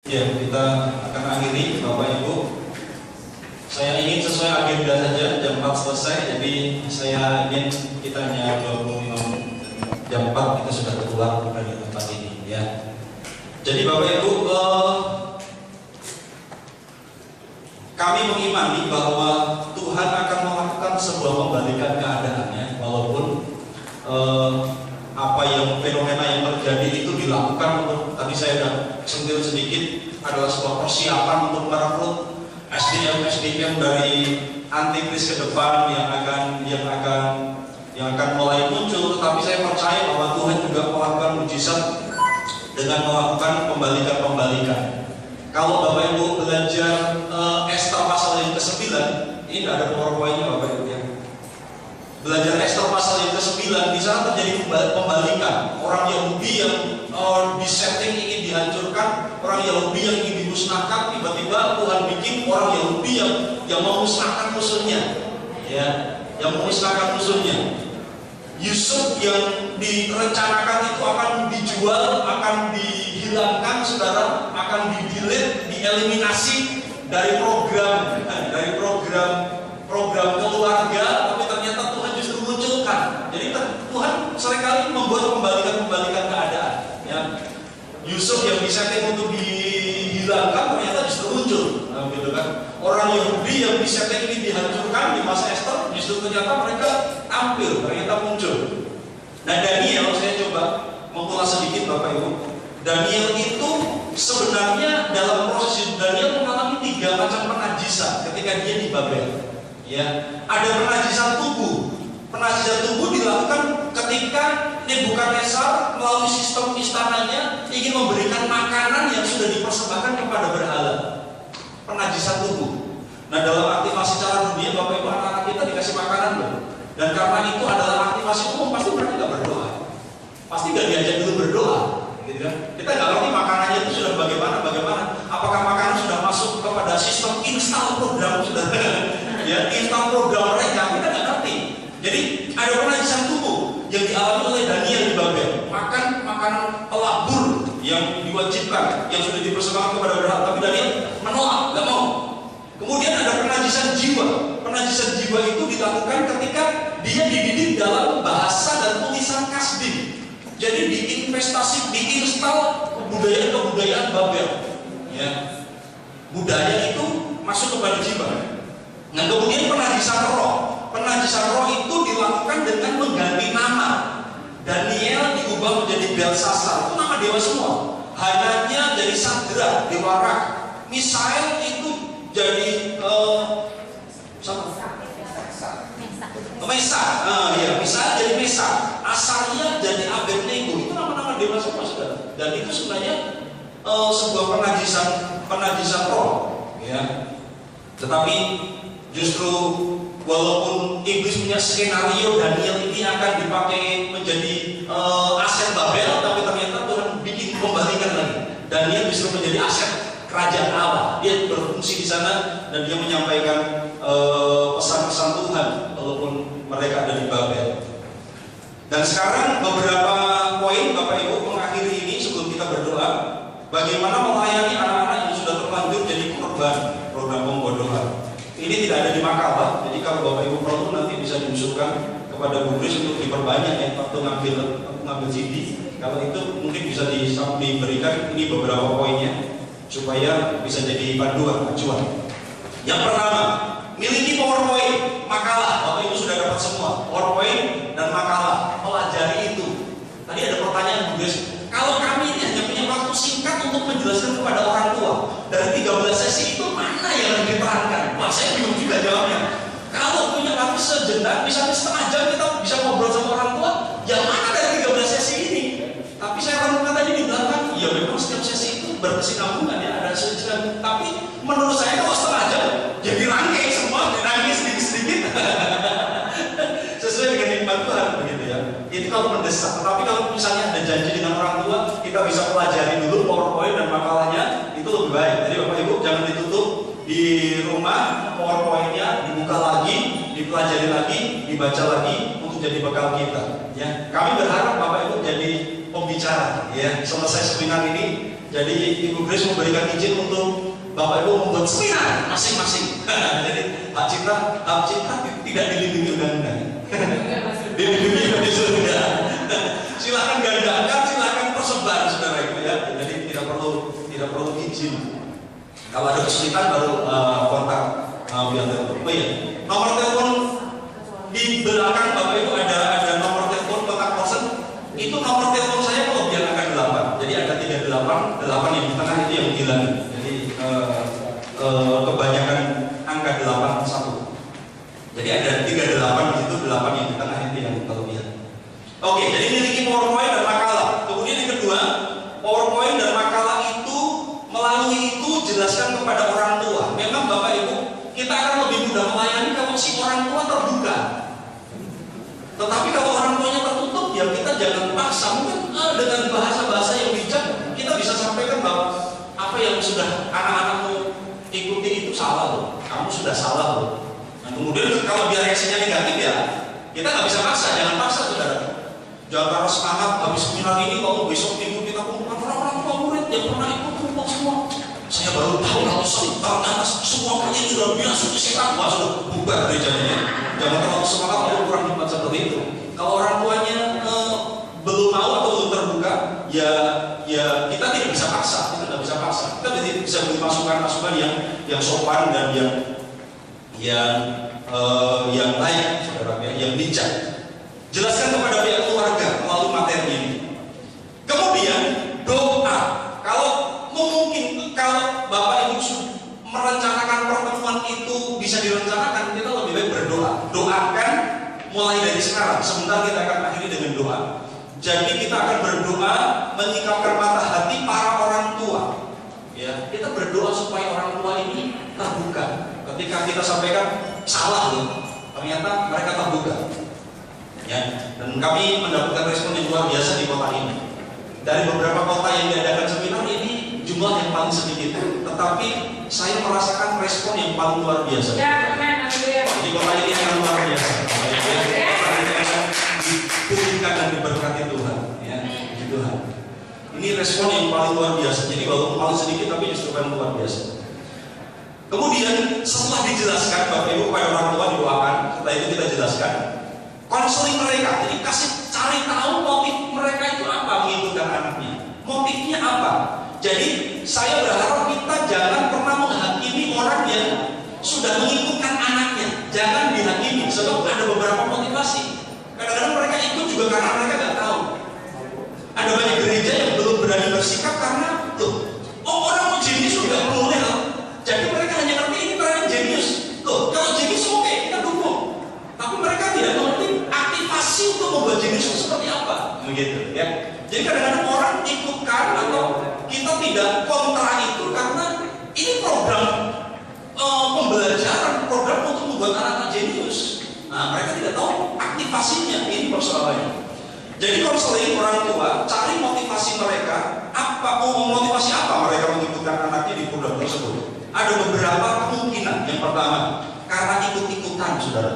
Ya, kita akan akhiri Bapak Ibu. Saya ingin sesuai agenda saja, jam 4 selesai. Jadi saya ingin kita hanya 25 menit. Jam 4 kita sudah keluar dari tempat ini, ya. Jadi Bapak Ibu, kami mengimani bahwa Tuhan akan melakukan sebuah pembalikan keadaannya, walaupun apa yang fenomena yang terjadi itu dilakukan untuk, tadi saya sudah sentil sedikit, adalah sebuah persiapan untuk merekrut SDM dari antikris ke depan yang akan mulai muncul. Tetapi saya percaya bahwa Tuhan juga melakukan mujizat dengan melakukan pembalikan. Kalau Bapak Ibu belajar Ester pasal yang ke-9, ini tidak ada PowerPoint-nya Bapak Ibu ya. Belajar Ester pasal yang ke-9, di sana terjadi pembalikan. Orang Yahudi yang disetting ingin dihancurkan, orang Yahudi yang ingin dimusnahkan, tiba-tiba Tuhan bikin orang Yahudi yang memusnahkan musuhnya, ya, yang memusnahkan musuhnya. Yusuf yang direncanakan itu akan dijual, akan dihilangkan, saudara, akan di-delete, dieliminasi dari program keluarga, tapi ternyata Tuhan justru munculkan. Jadi Tuhan seringkali membuat pembalikan keadaan. Ya. Yusuf yang disetting untuk dihilangkan ternyata justru muncul, gitu kan? Orang Yahudi yang disetting ini dihancurkan di masa Ester, justru ternyata mereka tampil, ternyata muncul. Nah, Daniel, saya coba mengulas sedikit Bapak Ibu. Daniel itu sebenarnya dalam proses Daniel mengalami 3 macam penajisan ketika dia di Babel. Ya, ada penajisan tubuh. Penajisan tubuh dilakukan ketika Nebukadnezar melalui sistem istananya ingin memberikan makanan yang sudah dipersembahkan kepada berhala. Penajisan tubuh. Nah, dalam aktivasi cara dunia, Bapak Ibu, anak-anak kita dikasih makanan loh. Dan karena itu adalah aktivasi umum, pasti mereka nggak berdoa. Pasti nggak diajak dulu berdoa, gitu kan? Kita nggak ngerti makanannya itu sudah bagaimana. Apakah makanan sudah masuk kepada sistem install program sudah? Ya, install program mereka, kita nggak ngerti. Jadi ada penajisan tubuh yang dialami oleh Daniel di Babel. Makan makanan pelabur yang diwajibkan, yang sudah dipersembahkan kepada berhala, tapi Daniel menolak, nggak mau. Kemudian ada penajisan jiwa. Penajisan jiwa itu dilakukan ketika dia dididik dalam bahasa dan tulisan Kasdim. Jadi diinstal kebudayaan Babel. Ya. Budaya itu masuk kepada jiwa. Nah, kemudian penajisan roh. Penajisan roh itu dilakukan dengan mengganti nama. Daniel diubah menjadi Belsasar, itu nama dewa semua. Hananya jadi Sadrak, dewa Rak. Misael itu jadi Mesa. Ya, Misael jadi Mesa. Asaria jadi Abednego. Itu nama-nama dewa semua, saudara. Dan itu sebenarnya sebuah penajisan roh, ya. Tetapi justru walaupun iblis punya skenario Daniel ini akan dipakai menjadi aset Babel, tapi ternyata Tuhan bikin kembalikan lagi. Daniel justru menjadi aset kerajaan Allah. Dia berfungsi di sana dan dia menyampaikan pesan-pesan Tuhan walaupun mereka ada di Babel. Dan sekarang beberapa poin Bapak Ibu mengakhiri ini sebelum kita berdoa. Bagaimana melayani anak-anak yang sudah terlanjur jadi korban program pembodohan. Ini tidak ada di makalah, jadi kalau Bapak Ibu perlu nanti bisa diusulkan kepada Bu Kris untuk diperbanyak ya, waktu ngambil CD. Kalau itu mungkin bisa diberikan ini beberapa poinnya supaya bisa jadi panduan, acuan. Yang pertama, miliki PowerPoint, makalah. Bapak Ibu sudah dapat semua, PowerPoint dan makalah. Pelajari itu. Tadi ada pertanyaan Bu Kris, kalau kami ini hanya punya waktu singkat untuk menjelaskan kepada orang tua, dari 13 sesi itu mana yang harus diterangkan? Wah, saya bingung juga jawabnya. Kalau punya waktu sejenak, misalnya setengah jam kita bisa ngobrol sama orang tua, yang mana dari 13 sesi ini? Tapi saya renungkan tadi di belakang, ya memang setiap sesi itu berkesinambungan ya, ada sejenak. Tapi menurut saya kalau setengah jam, jadi rangkai semua, dirangkai sedikit-sedikit. Sesuai dengan nikmat Tuhan begitu ya. Itu kalau mendesak. Tetapi kalau misalnya ada janji dengan orang tua, kita bisa pelajari dulu PowerPoint dan makalahnya, itu lebih baik. Jadi Bapak Ibu jangan ditutup di rumah, PowerPoint-nya dibuka lagi, dipelajari lagi, dibaca lagi untuk jadi bekal kita. Ya, kami berharap Bapak Ibu jadi pembicara. Ya, selesai seminar ini Jadi Ibu Grace memberikan izin untuk Bapak Ibu membuat seminar masing-masing. Jadi hak cipta tidak dilindungi undang-undang. Dilindungi di surga. Silakan gandakan, silakan persebar, saudara Ibu ya. Jadi tidak perlu izin. Kalau ada kesulitan baru kontak via telepon. Oh iya, nomor telepon di belakang Bapak Ibu ada nomor telepon kontak person. Itu nomor telepon saya kelebihan angka 8. Jadi ada 38, 8 yang di tengah itu yang hilang. Jadi kebanyakan angka 81. Jadi ada 38 di situ, 8 yang di tengah itu yang kelebihan. Oke, jadi miliki PowerPoint dan makalah. Kemudian yang kedua, PowerPoint dan makalah itu melalui itu jelaskan kepada orang tua. Memang Bapak Ibu, kita akan lebih mudah melayani kalau si orang tua terbuka. Tetapi kalau orang tuanya tertutup, ya kita jangan paksa. Mungkin dengan bahasa-bahasa yang bijak kita bisa sampaikan bahwa apa yang sudah anak-anakmu ikuti itu salah loh. Kamu sudah salah loh. Nah, kemudian kalau dia reaksinya negatif ya kita nggak bisa paksa. Jangan paksa, saudara. Jangan taruh semangat habis seminar ini kamu besok minggu kita kumpulkan orang-orang tua murid yang pernah ikut kumpul semua. Saya baru tahu ternyata semua kalian sudah biasa sekarang masuk bubar gerejanya. Jangan terlalu semangat lalu kurang hikmat seperti itu. Kalau orang tuanya belum mau atau belum terbuka, ya kita tidak bisa paksa. Kita tidak bisa paksa. Kita bisa beri masukan-masukan yang sopan dan yang layak, saudara, yang bijak. Jelaskan kepada pihak keluarga melalui materi ini. Kemudian doa. Kalau Bapak Ibu merencanakan pertemuan itu bisa direncanakan, kita lebih baik berdoa. Doakan mulai dari sekarang. Sebentar kita akan akhiri dengan doa. Jadi kita akan berdoa menyikapkan mata hati para orang tua. Ya, kita berdoa supaya orang tua ini terbuka. Ketika kita sampaikan salah loh, ternyata mereka terbuka. Ya, dan kami mendapatkan respon yang luar biasa di kota ini. Dari beberapa kota yang diadakan seminar ini jumlah yang paling sedikit, tetapi saya merasakan respon yang paling luar biasa. Di kota ini yang luar biasa. Dipulihkan dan diberkati Tuhan. Ya, Tuhan. Ini respon yang paling luar biasa. Jadi walaupun paling sedikit, tapi justru kan luar biasa. Kemudian setelah dijelaskan Bapak Ibu kepada orang tua didoakan, setelah itu kita jelaskan konseling mereka. Jadi cari tahu motif mereka itu apa mengikutkan anaknya. Motifnya apa? Jadi saya berharap kita jangan pernah menghakimi orang yang sudah mengikutkan anaknya. Jangan dihakimi, sebab ada beberapa motivasi. Kadang-kadang mereka ikut juga karena mereka nggak tahu. Ada banyak gereja yang belum berani bersikap karena orang mau jenius juga boleh loh. Jadi mereka hanya ngerti ini orang jenius. Kalau jenius oke, kita dukung. Tapi mereka tidak mengerti aktivasi untuk membuat jenius itu seperti apa. Begitu ya. Jadi kadang-kadang orang ikutkan atau kita tidak kontra itu karena ini program pembelajaran, program untuk membuat anak-anak jenius. Nah, mereka tidak tahu aktivasinya, ini persoalannya. Jadi konseling orang tua, cari motivasi mereka, motivasi apa mereka mengikutkan anaknya di program tersebut. Ada beberapa kemungkinan. Yang pertama, karena ikut-ikutan, saudara.